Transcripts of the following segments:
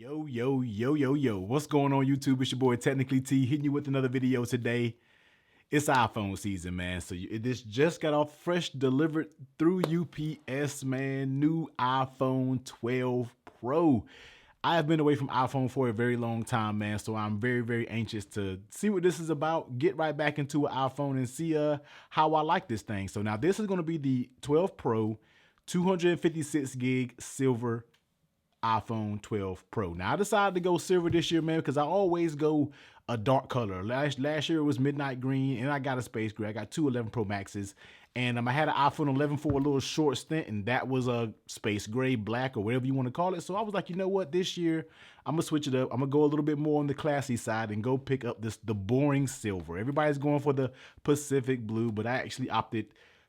Yo, yo, yo, yo, yo. What's going on, YouTube? It's your boy, Technically T, hitting you with another video today. It's iPhone season, man. So this just got off fresh delivered through UPS, man. New iPhone 12 Pro. I have been away from iPhone for a very long time, man. So I'm very, very anxious to see what this is about. Get right back into an iPhone and see how I like this thing. So now this is going to be the 12 Pro, 256 gig silver iPhone 12 Pro. Now I decided to go silver this year, man, because I always go a dark color. Last year it was midnight green, and I got a space gray. I got two 11 Pro Maxes, and I had an iPhone 11 for a little short stint, and that was a space gray, black, or whatever you want to call it. So I was like, you know what? This year I'm gonna switch it up. I'm gonna go a little bit more on the classy side and go pick up the boring silver. Everybody's going for the Pacific blue, but I actually opted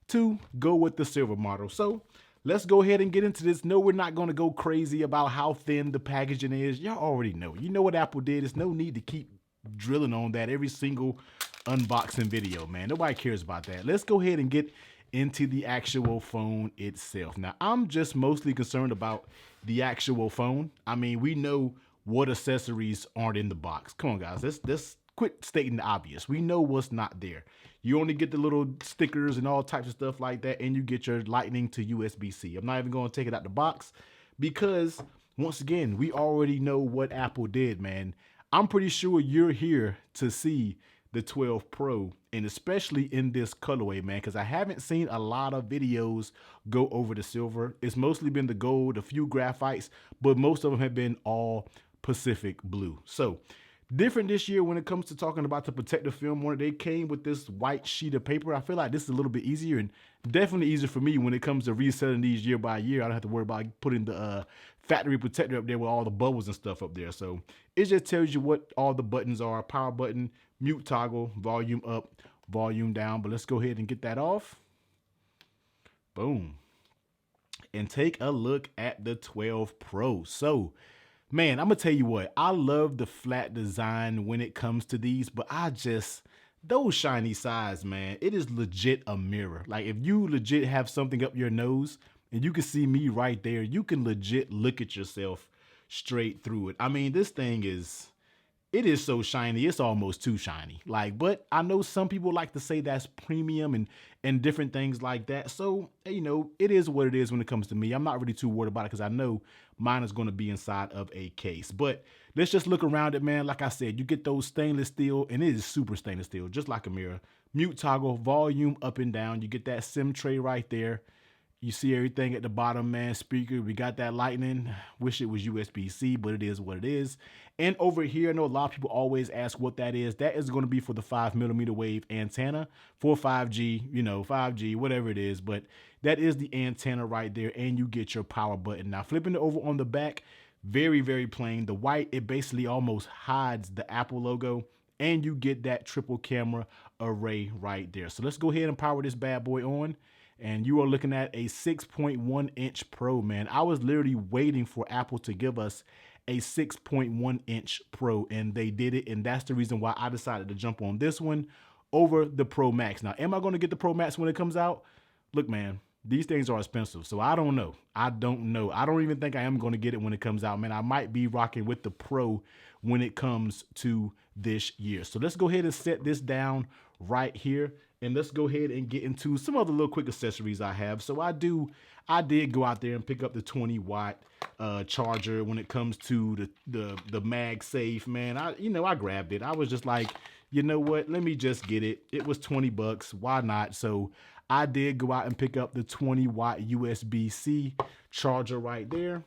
to go with the silver model. So let's go ahead and get into this. No, we're not going to go crazy about how thin the packaging is. Y'all already know. You know what Apple did. There's no need to keep drilling on that every single unboxing video, man. Nobody cares about that. Let's go ahead and get into the actual phone itself. Now, I'm just mostly concerned about the actual phone. I mean, we know what accessories aren't in the box. Come on, guys. Let's quit stating the obvious. We know what's not there. You only get the little stickers and all types of stuff like that, and you get your Lightning to USB-C. I'm not even going to take it out the box because, once again, we already know what Apple did, man. I'm pretty sure you're here to see the 12 Pro, and especially in this colorway, man, because I haven't seen a lot of videos go over the silver. It's mostly been the gold, a few graphites, but most of them have been all Pacific blue. So different this year when it comes to talking about the protective film on it. They came with this white sheet of paper. I feel like this is a little bit easier and definitely easier for me when it comes to reselling these year by year. I don't have to worry about putting the factory protector up there with all the bubbles and stuff up there. So it just tells you what all the buttons are. Power button, mute toggle, volume up, volume down. But let's go ahead and get that off. Boom. And take a look at the 12 Pro. So man, I'm gonna tell you what, I love the flat design when it comes to these, but those shiny sides, man, it is legit a mirror. Like if you legit have something up your nose and you can see me right there, you can legit look at yourself straight through it. I mean, this thing it is so shiny, it's almost too shiny. Like, but I know some people like to say that's premium and different things like that. So, you know, it is what it is when it comes to me. I'm not really too worried about it because I know mine is going to be inside of a case. But let's just look around it, man. Like I said, you get those stainless steel, and it is super stainless steel, just like a mirror. Mute toggle, volume up and down. You get that SIM tray right there. You see everything at the bottom, man. Speaker, we got that Lightning. Wish it was USB-C, but it is what it is. And over here, I know a lot of people always ask what that is. That is going to be for the 5mm wave antenna for 5G, you know, 5G, whatever it is. But that is the antenna right there, and you get your power button. Now, flipping it over on the back, very, very plain. The white, it basically almost hides the Apple logo, and you get that triple camera array right there. So let's go ahead and power this bad boy on. And you are looking at a 6.1 inch Pro, man. I was literally waiting for Apple to give us a 6.1 inch Pro, and they did it. And that's the reason why I decided to jump on this one over the Pro Max. Now, am I going to get the Pro Max when it comes out? Look, man, these things are expensive, so I don't know. I don't know. I don't even think I am going to get it when it comes out, man. I might be rocking with the Pro when it comes to this year. So let's go ahead and set this down right here. And let's go ahead and get into some other little quick accessories I have. So I did go out there and pick up the 20-watt charger when it comes to the MagSafe, man. I grabbed it. I was just like, you know what? Let me just get it. It was 20 bucks. Why not? So I did go out and pick up the 20-watt USB-C charger right there.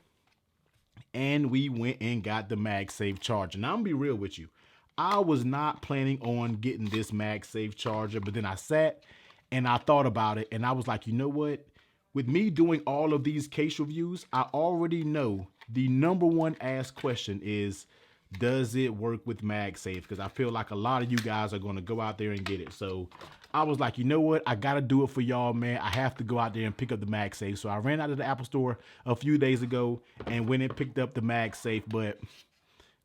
And we went and got the MagSafe charger. Now, I'm gonna be real with you. I was not planning on getting this MagSafe charger, but then I sat and I thought about it, and I was like, you know what? With me doing all of these case reviews, I already know the number one asked question is, does it work with MagSafe? Because I feel like a lot of you guys are going to go out there and get it. So I was like, you know what? I got to do it for y'all, man. I have to go out there and pick up the MagSafe. So I ran out of the Apple store a few days ago and went and picked up the MagSafe. But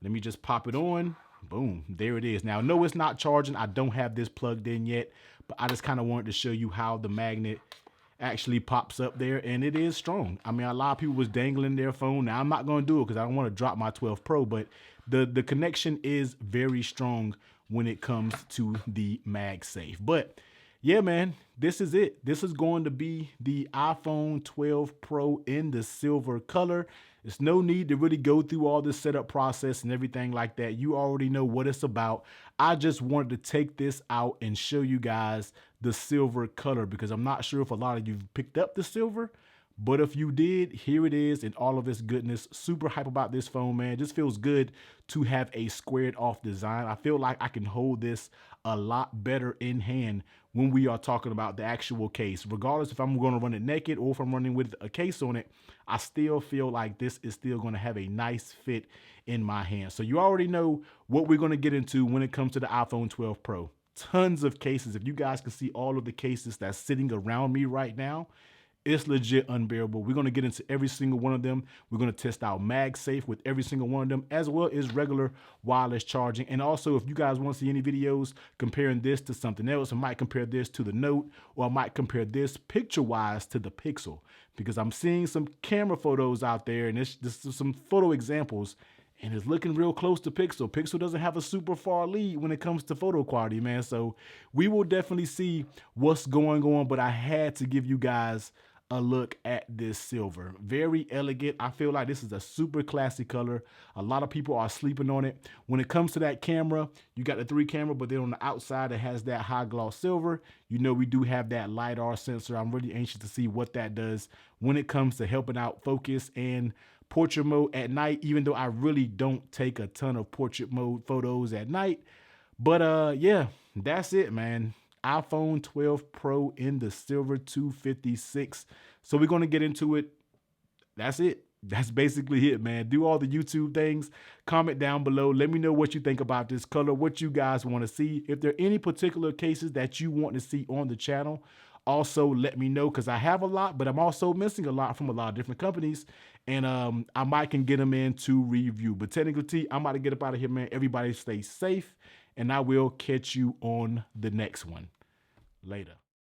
let me just pop it on. Boom, there it is. Now, no, it's not charging. I don't have this plugged in yet, but I just kind of wanted to show you how the magnet actually pops up there, and it is strong. I mean, a lot of people was dangling their phone. Now I'm not going to do it because I don't want to drop my 12 Pro, but the connection is very strong when it comes to the MagSafe. But yeah, man, this is it. This is going to be the iPhone 12 Pro in the silver color. There's no need to really go through all this setup process and everything like that. You already know what it's about. I just wanted to take this out and show you guys the silver color because I'm not sure if a lot of you picked up the silver, but if you did, here it is in all of its goodness. Super hype about this phone, man. It just feels good to have a squared off design. I feel like I can hold this a lot better in hand when we are talking about the actual case. Regardless if I'm going to run it naked or if I'm running with a case on it, I still feel like this is still going to have a nice fit in my hand. So you already know what we're going to get into when it comes to the iPhone 12 Pro. Tons of cases. If you guys can see all of the cases that's sitting around me right now, it's legit unbearable. We're going to get into every single one of them. We're going to test out MagSafe with every single one of them, as well as regular wireless charging. And also, if you guys want to see any videos comparing this to something else, I might compare this to the Note, or I might compare this picture-wise to the Pixel, because I'm seeing some camera photos out there, and this is some photo examples, and it's looking real close to Pixel. Pixel doesn't have a super far lead when it comes to photo quality, man. So we will definitely see what's going on, but I had to give you guys a look at this silver. Very elegant. I feel like this is a super classy color. A lot of people are sleeping on it. When it comes to that camera, you got the 3 camera, but then on the outside, it has that high gloss silver. You know, we do have that LiDAR sensor. I'm really anxious to see what that does when it comes to helping out focus and portrait mode at night, even though I really don't take a ton of portrait mode photos at night. But yeah, that's it, man. iPhone 12 Pro in the silver 256. So we're going to get into it. That's it. That's basically it, man. Do all the YouTube things. Comment down below. Let me know what you think about this color, what you guys want to see. If there are any particular cases that you want to see on the channel, also let me know, because I have a lot, but I'm also missing a lot from a lot of different companies, and I might can get them in to review. But technically, T, I'm about to get up out of here, man. Everybody stay safe, and I will catch you on the next one. Later.